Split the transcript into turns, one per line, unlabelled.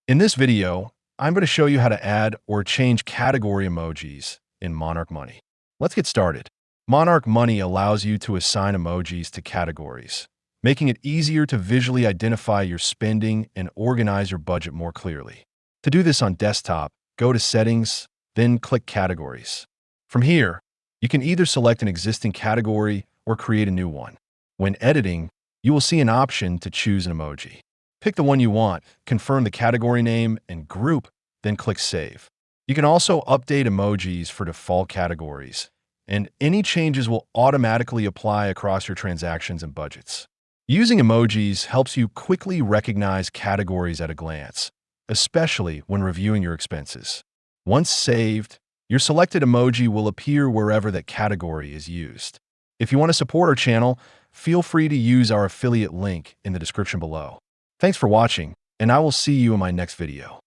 In this video, I'm going to show you how to add or change category emojis in Monarch Money. Let's get started. Monarch Money allows you to assign emojis to categories, making it easier to visually identify your spending and organize your budget more clearly. To do this on desktop, go to Settings, then click Categories. From here, you can either select an existing category or create a new one. When editing, you will see an option to choose an emoji. Pick the one you want, confirm the category name and group, then click Save. You can also update emojis for default categories, and any changes will automatically apply across your transactions and budgets. Using emojis helps you quickly recognize categories at a glance, especially when reviewing your expenses. Once saved, your selected emoji will appear wherever that category is used. If you want to support our channel, feel free to use our affiliate link in the description below. Thanks for watching, and I will see you in my next video.